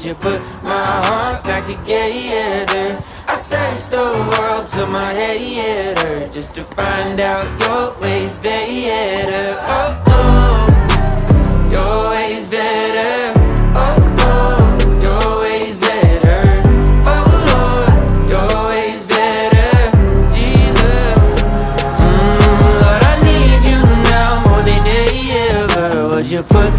you put my heart back together? I searched the world till my head hurt just to find out your ways better. Oh, oh, your ways better. Oh, oh, your ways better. Oh, Lord, your ways better. Jesus, Lord, I need you now more than ever. Would you put